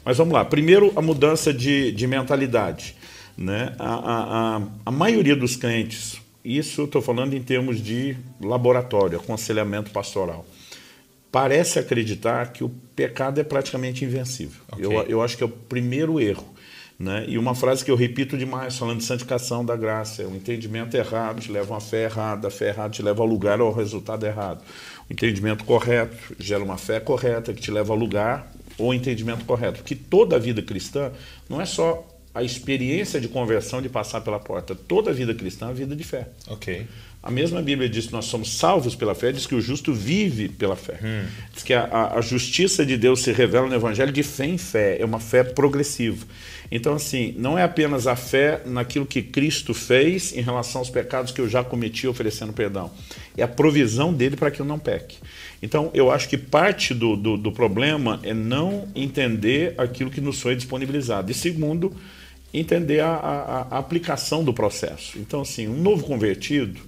Mas vamos lá. Primeiro, a mudança de mentalidade, né? A maioria dos crentes, isso eu estou falando em termos de laboratório, aconselhamento pastoral, parece acreditar que o pecado é praticamente invencível. Okay. Eu acho que é o primeiro erro. Né? E uma frase que eu repito demais, falando de santificação da graça: o entendimento errado te leva a uma fé errada, a fé errada te leva ao lugar ou ao resultado errado. O entendimento correto gera uma fé correta que te leva ao lugar ou ao entendimento correto. Porque toda a vida cristã não é só a experiência de conversão, de passar pela porta. Toda a vida cristã é a vida de fé. Ok. A mesma Bíblia diz que nós somos salvos pela fé, diz que o justo vive pela fé. Diz que a justiça de Deus se revela no Evangelho de fé em fé, é uma fé progressiva. Então, assim, não é apenas a fé naquilo que Cristo fez em relação aos pecados que eu já cometi oferecendo perdão. É a provisão dele para que eu não peque. Então, eu acho que parte do problema é não entender aquilo que nos foi disponibilizado. E segundo, entender a aplicação do processo. Então, assim, um novo convertido,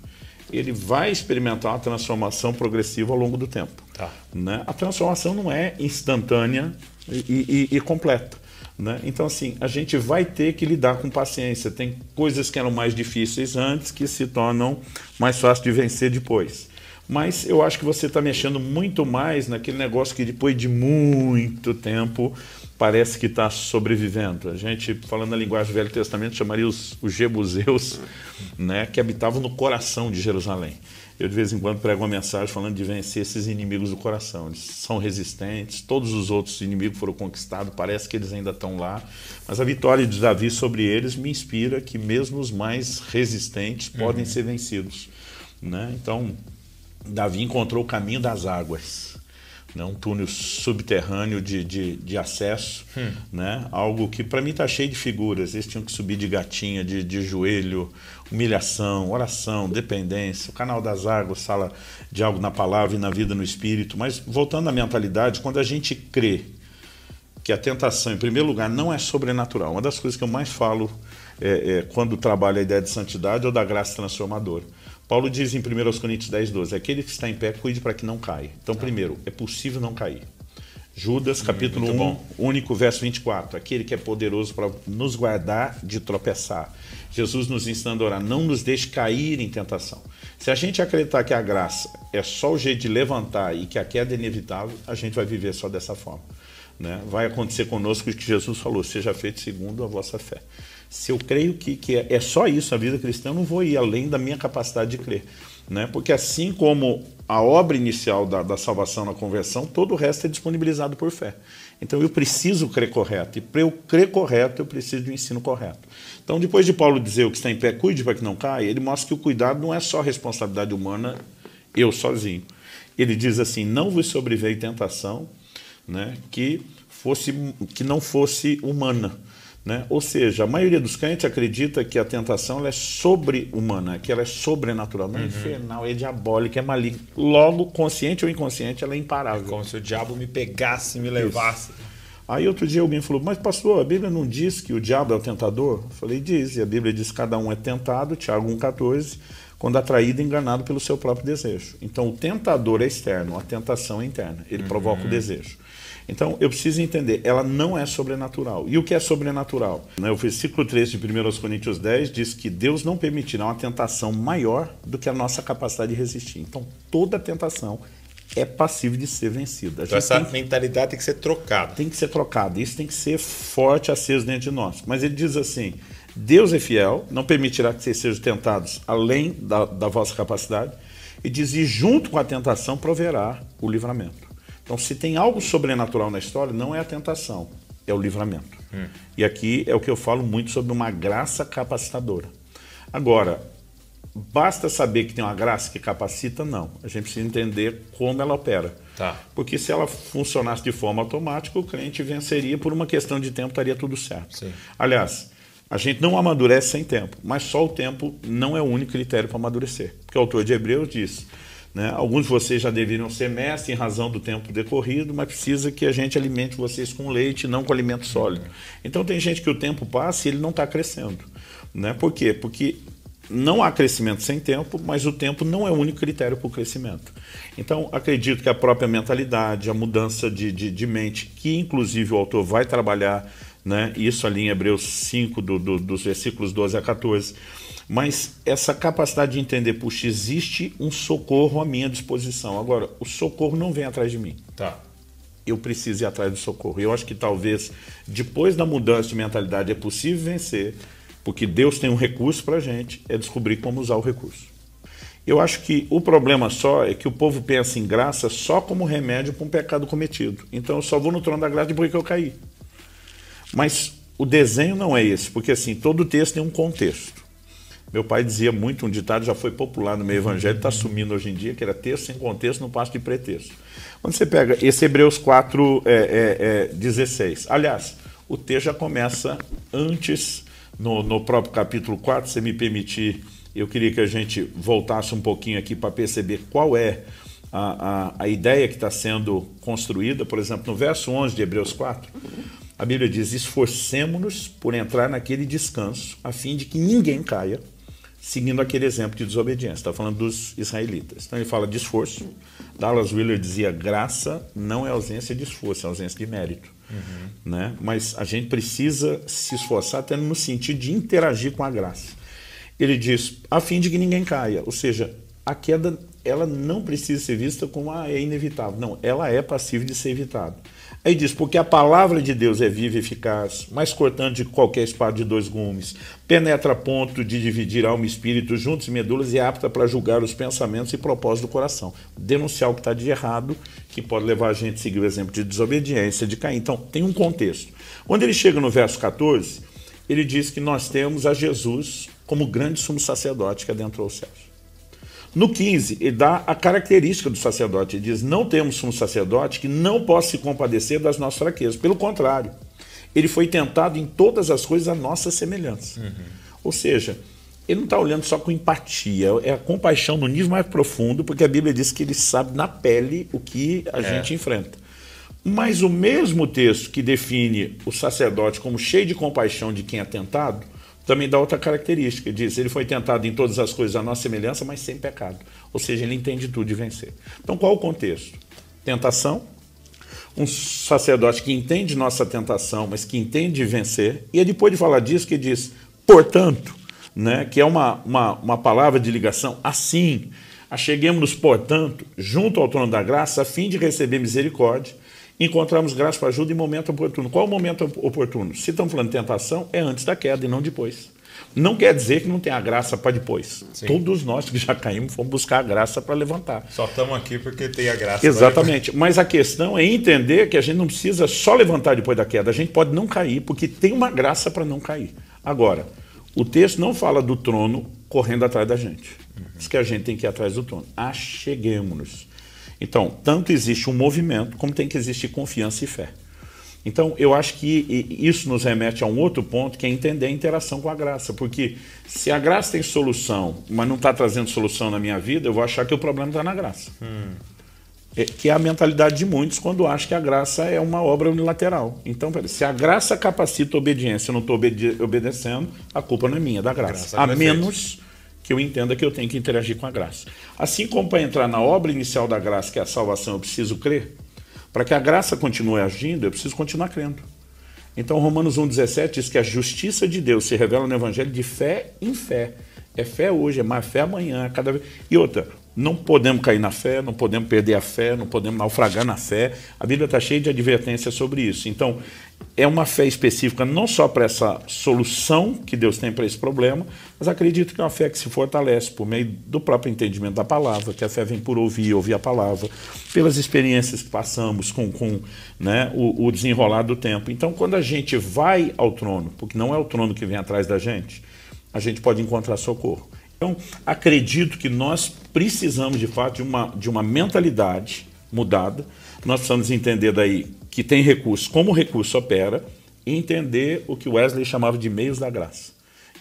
ele vai experimentar uma transformação progressiva ao longo do tempo. Tá. Né? A transformação não é instantânea e completa. Né? Então, assim, a gente vai ter que lidar com paciência. Tem coisas que eram mais difíceis antes que se tornam mais fáceis de vencer depois. Mas eu acho que você está mexendo muito mais naquele negócio que depois de muito tempo parece que está sobrevivendo. A gente, falando na linguagem do Velho Testamento, chamaria os jebuseus, né, que habitavam no coração de Jerusalém. Eu, de vez em quando, prego uma mensagem falando de vencer esses inimigos do coração. Eles são resistentes, todos os outros inimigos foram conquistados, parece que eles ainda estão lá. Mas a vitória de Davi sobre eles me inspira que mesmo os mais resistentes podem ser vencidos. Né? Então, Davi encontrou o caminho das águas. Né, um túnel subterrâneo de acesso, né, algo que para mim está cheio de figuras. Eles tinham que subir de gatinha, de joelho, humilhação, oração, dependência, o canal das águas, fala de algo na palavra e na vida no espírito. Mas voltando à mentalidade, quando a gente crê que a tentação, em primeiro lugar, não é sobrenatural, uma das coisas que eu mais falo quando trabalho a ideia de santidade ou da graça transformadora. Paulo diz em 1 Coríntios 10:12, aquele que está em pé, cuide para que não caia. Então, primeiro, é possível não cair. Judas, capítulo 1, único, verso 24, aquele que é poderoso para nos guardar de tropeçar. Jesus nos ensinando a orar, não nos deixe cair em tentação. Se a gente acreditar que a graça é só o jeito de levantar e que a queda é inevitável, a gente vai viver só dessa forma. Né? Vai acontecer conosco o que Jesus falou, seja feito segundo a vossa fé. Se eu creio que é só isso a vida cristã, eu não vou ir além da minha capacidade de crer. Né? Porque assim como a obra inicial da salvação na conversão, todo o resto é disponibilizado por fé. Então eu preciso crer correto. E para eu crer correto, eu preciso de um ensino correto. Então depois de Paulo dizer o que está em pé, cuide para que não caia, ele mostra que o cuidado não é só responsabilidade humana, eu sozinho. Ele diz assim, não vos sobreveio tentação, né, que não fosse humana. Né? Ou seja, a maioria dos crentes acredita que a tentação ela é sobre-humana, que ela é sobrenatural, não é infernal, é diabólica, é maligna. Logo, consciente ou inconsciente, ela é imparável. É como se o diabo me pegasse e me levasse. Isso. Aí outro dia alguém falou, mas pastor, a Bíblia não diz que o diabo é o tentador? Eu falei, diz, e a Bíblia diz que cada um é tentado, Tiago 1,14, quando atraído e enganado pelo seu próprio desejo. Então o tentador é externo, a tentação é interna, ele provoca o desejo. Então, eu preciso entender, ela não é sobrenatural. E o que é sobrenatural? O versículo 13 de 1 Coríntios 10 diz que Deus não permitirá uma tentação maior do que a nossa capacidade de resistir. Então, toda tentação é passível de ser vencida. Então, essa mentalidade tem que ser trocada. Tem que ser trocada. Isso tem que ser forte, aceso dentro de nós. Mas ele diz assim, Deus é fiel, não permitirá que vocês sejam tentados além da vossa capacidade. E diz, e junto com a tentação proverá o livramento. Então, se tem algo sobrenatural na história, não é a tentação, é o livramento. E aqui é o que eu falo muito sobre uma graça capacitadora. Agora, basta saber que tem uma graça que capacita? Não. A gente precisa entender como ela opera. Tá. Porque se ela funcionasse de forma automática, o crente venceria, por uma questão de tempo, estaria tudo certo. Sim. Aliás, a gente não amadurece sem tempo, mas só o tempo não é o único critério para amadurecer. Porque o autor de Hebreus diz... Né? Alguns de vocês já deveriam ser mestres em razão do tempo decorrido, mas precisa que a gente alimente vocês com leite, não com alimento sólido. Então tem gente que o tempo passa e ele não está crescendo. Né? Por quê? Porque não há crescimento sem tempo, mas o tempo não é o único critério para o crescimento. Então, acredito que a própria mentalidade, a mudança de mente, que inclusive o autor vai trabalhar, né, isso ali em Hebreus 5, dos versículos 12 a 14, mas essa capacidade de entender, puxa, existe um socorro à minha disposição. Agora, o socorro não vem atrás de mim. Tá. Eu preciso ir atrás do socorro. Eu acho que talvez, depois da mudança de mentalidade, é possível vencer, porque Deus tem um recurso para a gente, é descobrir como usar o recurso. Eu acho que o problema só é que o povo pensa em graça só como remédio para um pecado cometido. Então eu só vou no trono da graça depois que eu caí. Mas o desenho não é esse, porque assim, todo texto tem um contexto. Meu pai dizia muito, um ditado já foi popular no meio evangélico, está sumindo hoje em dia, que era texto sem contexto, não passa de pretexto. Quando você pega esse Hebreus 4, 16, aliás, o texto já começa antes, no próprio capítulo 4, se me permitir, eu queria que a gente voltasse um pouquinho aqui para perceber qual é a ideia que está sendo construída. Por exemplo, no verso 11 de Hebreus 4, a Bíblia diz: esforcemo-nos por entrar naquele descanso, a fim de que ninguém caia, seguindo aquele exemplo de desobediência. Está falando dos israelitas. Então ele fala de esforço. Dallas Willard dizia: graça não é ausência de esforço, é ausência de mérito. Né? Mas a gente precisa se esforçar até no sentido de interagir com a graça. Ele diz, a fim de que ninguém caia. Ou seja, a queda, ela não precisa ser vista como é inevitável. Não, ela é passível de ser evitada. Aí diz, porque a palavra de Deus é viva e eficaz, mais cortante de qualquer espada de 2 gumes, penetra a ponto de dividir alma e espírito, juntos e medulas, e é apta para julgar os pensamentos e propósitos do coração. Denunciar o que está de errado, que pode levar a gente a seguir o exemplo de desobediência, de cair. Então, tem um contexto. Quando ele chega no verso 14, ele diz que nós temos a Jesus como grande sumo sacerdote que adentrou os céus. No 15, ele dá a característica do sacerdote. Ele diz, não temos sumo sacerdote que não possa se compadecer das nossas fraquezas. Pelo contrário, ele foi tentado em todas as coisas à nossa semelhança. Ou seja, ele não está olhando só com empatia, é a compaixão no nível mais profundo, porque a Bíblia diz que ele sabe na pele o que a gente enfrenta. Mas o mesmo texto que define o sacerdote como cheio de compaixão de quem é tentado, também dá outra característica. Ele diz, ele foi tentado em todas as coisas à nossa semelhança, mas sem pecado. Ou seja, ele entende tudo de vencer. Então, qual o contexto? Tentação, um sacerdote que entende nossa tentação, mas que entende de vencer. E é depois de falar disso que ele diz, portanto, né, que é uma palavra de ligação, assim, acheguemos-nos, portanto, junto ao trono da graça, a fim de receber misericórdia, encontramos graça para ajuda em momento oportuno. Qual é o momento oportuno? Se estamos falando de tentação, é antes da queda e não depois. Não quer dizer que não tem a graça para depois. Sim. Todos nós que já caímos fomos buscar a graça para levantar. Só estamos aqui porque tem a graça. Exatamente. Mas a questão é entender que a gente não precisa só levantar depois da queda. A gente pode não cair, porque tem uma graça para não cair. Agora, o texto não fala do trono correndo atrás da gente. Diz que a gente tem que ir atrás do trono. Acheguemos-nos. Então, tanto existe um movimento, como tem que existir confiança e fé. Então, eu acho que isso nos remete a um outro ponto, que é entender a interação com a graça. Porque se a graça tem solução, mas não está trazendo solução na minha vida, eu vou achar que o problema está na graça. Que é a mentalidade de muitos quando acham que a graça é uma obra unilateral. Então, se a graça capacita a obediência, eu não estou obedecendo, a culpa não é minha, é da graça. A menos que eu entenda que eu tenho que interagir com a graça. Assim como para entrar na obra inicial da graça, que é a salvação, eu preciso crer, para que a graça continue agindo, eu preciso continuar crendo. Então, Romanos 1,17 diz que a justiça de Deus se revela no Evangelho de fé em fé. É fé hoje, é mais fé amanhã, cada vez. E outra, não podemos cair na fé, não podemos perder a fé, não podemos naufragar na fé. A Bíblia está cheia de advertências sobre isso. Então, é uma fé específica não só para essa solução que Deus tem para esse problema, mas acredito que é uma fé que se fortalece por meio do próprio entendimento da palavra, que a fé vem por ouvir a palavra, pelas experiências que passamos com né, o desenrolar do tempo. Então, quando a gente vai ao trono, porque não é o trono que vem atrás da gente, a gente pode encontrar socorro. Então, acredito que nós precisamos, de fato, de uma mentalidade mudada. Nós precisamos entender daí que tem recurso, como o recurso opera, e entender o que Wesley chamava de meios da graça.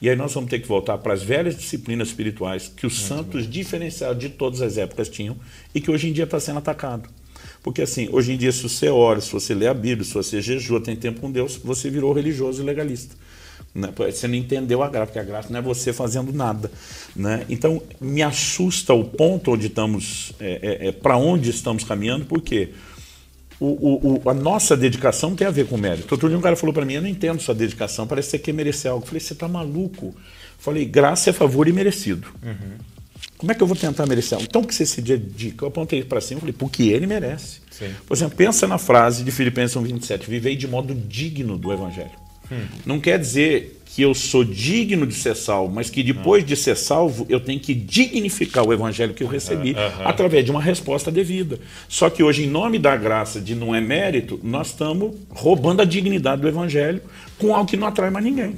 E aí nós vamos ter que voltar para as velhas disciplinas espirituais que os santos diferenciados de todas as épocas tinham e que hoje em dia está sendo atacado. Porque assim, hoje em dia, se você ora, se você lê a Bíblia, se você jejua, tem tempo com Deus, você virou religioso e legalista. Né? Você não entendeu a graça, porque a graça não é você fazendo nada. Né? Então, me assusta o ponto onde estamos, para onde estamos caminhando, porque a nossa dedicação tem a ver com mérito. Outro dia um cara falou para mim, eu não entendo sua dedicação, parece que você quer merecer algo. Eu falei, você está maluco? Eu falei, graça é favor e merecido. Como é que eu vou tentar merecer algo? Então, o que você se dedica? Eu apontei para cima e falei, porque ele merece. Sim. Por exemplo, pensa na frase de Filipenses 1:27, vivei de modo digno do Evangelho. Não quer dizer que eu sou digno de ser salvo, mas que depois de ser salvo, eu tenho que dignificar o evangelho que eu recebi através de uma resposta devida. Só que hoje, em nome da graça de não é mérito, nós estamos roubando a dignidade do evangelho com algo que não atrai mais ninguém.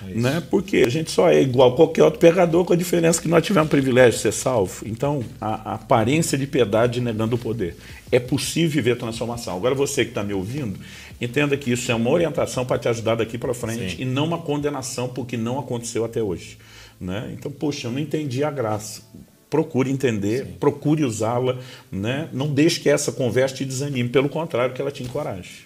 Né? Porque a gente só é igual a qualquer outro pecador, com a diferença que nós tivemos o privilégio de ser salvo. Então, a aparência de piedade negando o poder. É possível viver transformação. Agora, você que está me ouvindo, entenda que isso é uma orientação para te ajudar daqui para frente. Sim. E não uma condenação porque não aconteceu até hoje. Né? Então, poxa, eu não entendi a graça. Procure entender, sim, procure usá-la. Né? Não deixe que essa conversa te desanime. Pelo contrário, que ela te encoraje.